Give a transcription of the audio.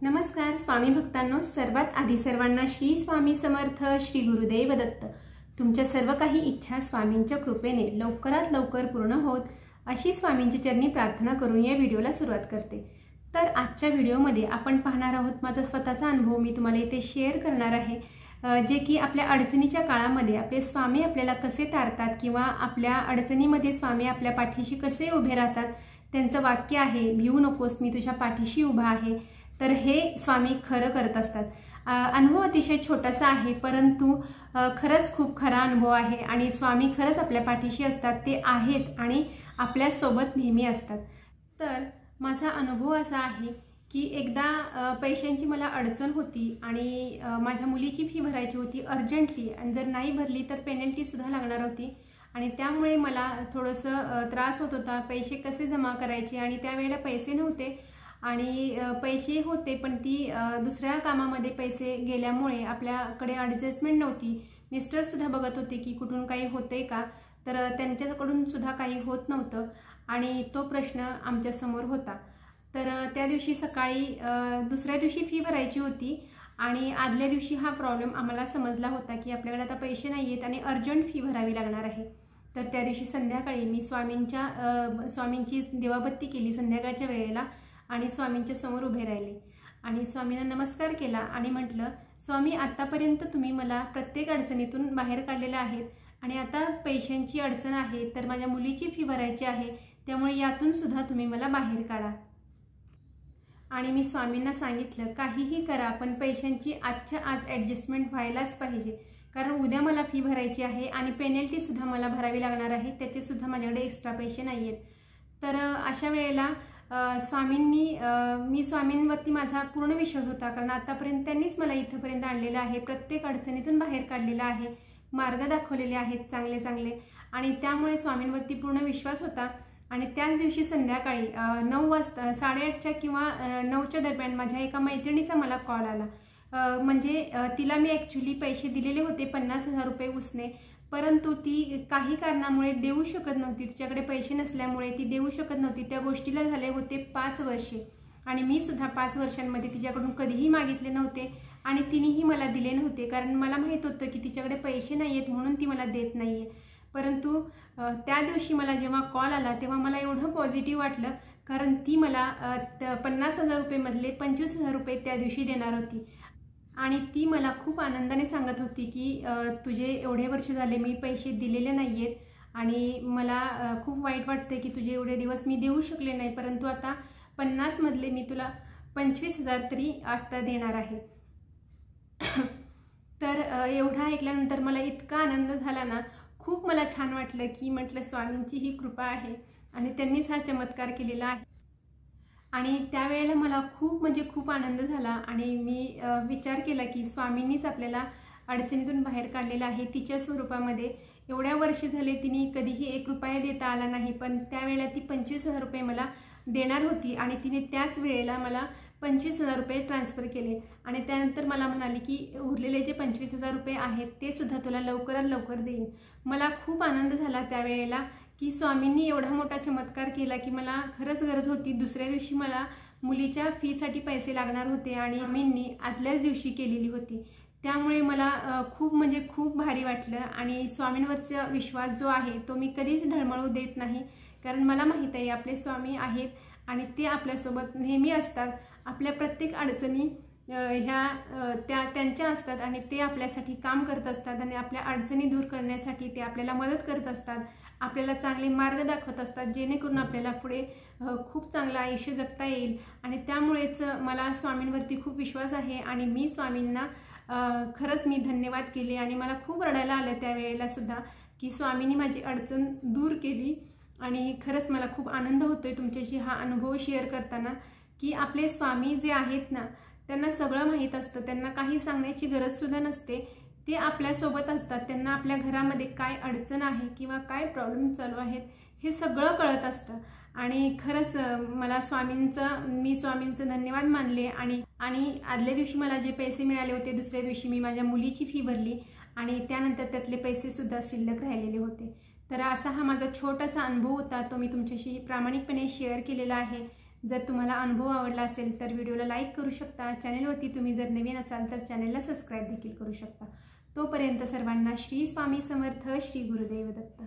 नमस्कार स्वामी भक्तांनो, सर्वात आधी सर्वांना श्री स्वामी समर्थ, श्री गुरुदेव दत्त। तुमच्या सर्व काही इच्छा स्वामींच्या कृपेने लवकरात लवकर पूर्ण होत अशी स्वामींची चरणी प्रार्थना करून या व्हिडिओला सुरुवात करते। तर आजच्या व्हिडिओमध्ये आपण पाहणार आहोत माझा स्वतःचा अनुभव मी तुम्हाला इथे शेअर करणार आहे, जे की आपल्या अडचणीच्या काळामध्ये आपले स्वामी आपल्याला कसे तारतात किंवा आपल्या अडचणीमध्ये स्वामी आपल्या पाठीशी कसे उभे राहतात। त्यांचं वाक्य आहे, भिवू नकोस, मी तुझ्या पाठीशी उभा आहे। तर हे स्वामी खरं करत असतात। अनुभव अतिशय छोटासा आहे, परंतु खरंच खूप खरा अनुभव आहे आणि स्वामी खरंच आपल्या पाठीशी असतात, ते आहेत आणि आपल्या सोबत नेहमी असतात। तर माझा अनुभव असा आहे की एकदा पैशांची मला अडचण होती आणि माझ्या मुलीची फी भरायची होती अर्जंटली, आणि जर नाही भरली तर पेनल्टी सुद्धा लागणार होती आणि त्यामुळे मला थोडंसं त्रास होत होता। पैसे कसे जमा करायचे आणि त्यावेळेला पैसे नव्हते आणि पैसे होते पण ती दुसऱ्या कामामध्ये पैसे गेल्यामुळे आपल्याकडे ॲडजस्टमेंट नव्हती। मिस्टर सुद्धा बघत होते की कुठून काही होते का, तर त्यांच्याकडून सुद्धा काही होत नव्हतं आणि तो प्रश्न आमच्या समोर होता। तर त्या दिवशी सकाळी दुसऱ्या दिवशी फी भरायची होती आणि आदल्या दिवशी हा प्रॉब्लेम आम्हाला समजला होता की आपल्याकडे आता पैसे नाही आहेत आणि अर्जंट फी भरावी लागणार आहे। तर त्या दिवशी संध्याकाळी मी स्वामींची दिवाबत्ती केली संध्याकाळच्या वेळेला आणि स्वामींच्या समोर उभे राहिले आणि स्वामींना नमस्कार केला आणि म्हटलं, स्वामी आतापर्यंत तुम्ही मला प्रत्येक अडचणीतून बाहेर काढलेलं आहे आणि आता पैशांची अडचण आहे, तर माझ्या मुलीची फी भरायची आहे, त्यामुळे यातून सुद्धा तुम्ही मला बाहेर काढा। आणि मी स्वामींना सांगितलं, काहीही करा पण पैशांची आजच्या आज ॲडजस्टमेंट व्हायलाच पाहिजे, कारण उद्या मला फी भरायची आहे आणि पेनल्टी सुद्धा मला भरावी लागणार आहे, त्याचे सुद्धा माझ्याकडे एक्स्ट्रा पैसे नाही आहेत। तर अशा वेळेला मी स्वामींवरती माझा पूर्ण विश्वास होता, कारण आतापर्यंत त्यांनीच मला इथपर्यंत आणलेलं आहे, प्रत्येक अडचणीतून बाहेर काढलेलं आहे, मार्ग दाखवलेले आहेत चांगले चांगले, आणि त्यामुळे स्वामींवरती पूर्ण विश्वास होता। आणि त्याच दिवशी संध्याकाळी 9 वाजता 8:30 किंवा 9च्या दरम्यान माझ्या एका मैत्रिणीचा मला कॉल आला। म्हणजे तिला मी ॲक्च्युली पैसे दिलेले होते 50,000 रुपये उसने, परंतु ती काही कारणामुळे देऊ शकत नव्हती, तिच्याकडे पैसे नसल्यामुळे ती देऊ शकत नव्हती। त्या गोष्टीला झाले होते 5 वर्षे आणि मी सुद्धा 5 वर्षांमध्ये तिच्याकडून कधीही मागितले नव्हते आणि तिनेही मला दिले नव्हते, कारण मला माहीत होतं की तिच्याकडे पैसे नाही आहेत म्हणून ती मला देत नाही आहे। परंतु त्या दिवशी मला जेव्हा कॉल आला तेव्हा मला एवढं पॉझिटिव्ह वाटलं, कारण ती मला 50,000 रुपयेमधले 25,000 रुपये त्या दिवशी देणार होती आणि ती मला खूप आनंदाने सांगत होती की तुझे एवढे वर्ष झाले मी पैसे दिलेले नाही आहेत आणि मला खूप वाईट वाटते की तुझे एवढे दिवस मी देऊ शकले नाही, परंतु आता 50मधले मी तुला 25,000 तरी आत्ता देणार आहे। तर एवढं ऐकल्यानंतर मला इतका आनंद झाला ना, खूप मला छान वाटलं की म्हटलं स्वामींची ही कृपा आहे आणि त्यांनीच हा चमत्कार केलेला आहे। आणि त्यावेळेला मला खूप आनंद झाला आणि मी विचार केला की स्वामींनीच आपल्याला अडचणीतून बाहेर काढलेलं आहे तिच्या स्वरूपामध्ये। एवढ्या वर्ष झाले तिने कधीही 1 रुपया देता आला नाही, पण त्यावेळेला ती 25,000 रुपये मला देणार होती आणि तिने त्याच वेळेला मला 25,000 रुपये ट्रान्सफर केले आणि त्यानंतर मला म्हणाली की उरलेले जे 25,000 रुपये आहेत ते सुद्धा तुला लवकरात लवकर देईन। मला खूप आनंद झाला त्यावेळेला की स्वामींनी एवढा मोठा चमत्कार केला की मला खरंच गरज होती। दुसऱ्या दिवशी मला मुलीच्या फीसाठी पैसे लागणार होते आणि स्वामींनी आदल्याच दिवशी केलेली होती, त्यामुळे मला खूप भारी वाटलं। आणि स्वामींवरचा विश्वास जो आहे तो मी कधीच ढळमळू देत नाही, कारण मला माहीत आहे आपले स्वामी आहेत आणि ते आपल्यासोबत नेहमी असतात। आपल्या प्रत्येक अडचणी त्यांच्या असतात आणि ते आपल्यासाठी काम करत असतात आणि आपल्या अडचणी दूर करण्यासाठी ते आपल्याला मदत करत असतात, आपल्याला चांगले मार्ग दाखवत असतात, जेणेकरून आपल्याला पुढे खूप चांगलं आयुष्य जगता येईल। आणि त्यामुळेच मला स्वामींवरती खूप विश्वास आहे आणि मी स्वामींना खरंच मी धन्यवाद केले आणि मला खूप रडायला आलं त्यावेळेला सुद्धा की स्वामींनी माझी अडचण दूर केली। आणि खरंच मला खूप आनंद होतोय तुमच्याशी हा अनुभव शेअर करताना की आपले स्वामी जे आहेत ना, त्यांना सगळं माहीत असतं, त्यांना काही सांगण्याची गरजसुद्धा नसते, ते आपल्यासोबत असतात। त्यांना आपल्या घरामध्ये काय अडचण आहे किंवा काय प्रॉब्लेम चालू आहेत हे सगळं कळत असतं आणि खरंच मी स्वामींचं धन्यवाद मानले। आणि आदल्या दिवशी मला जे पैसे मिळाले होते, दुसऱ्या दिवशी मी माझ्या मुलीची फी भरली आणि त्यानंतर त्यातले पैसे सुद्धा शिल्लक राहिलेले होते। तर असा हा माझा छोटासा अनुभव होता, तो मी तुमच्याशी प्रामाणिकपणे शेअर केलेला आहे। जर तुम्हाला अनुभव आवडला असेल तर व्हिडिओला लाईक करू शकता. चॅनेलवरती तुम्ही जर नवीन असाल तर चॅनेलला सबस्क्राईब देखील करू शकता. तोपर्यंत सर्वांना श्री स्वामी समर्थ. श्री गुरुदेव दत्त.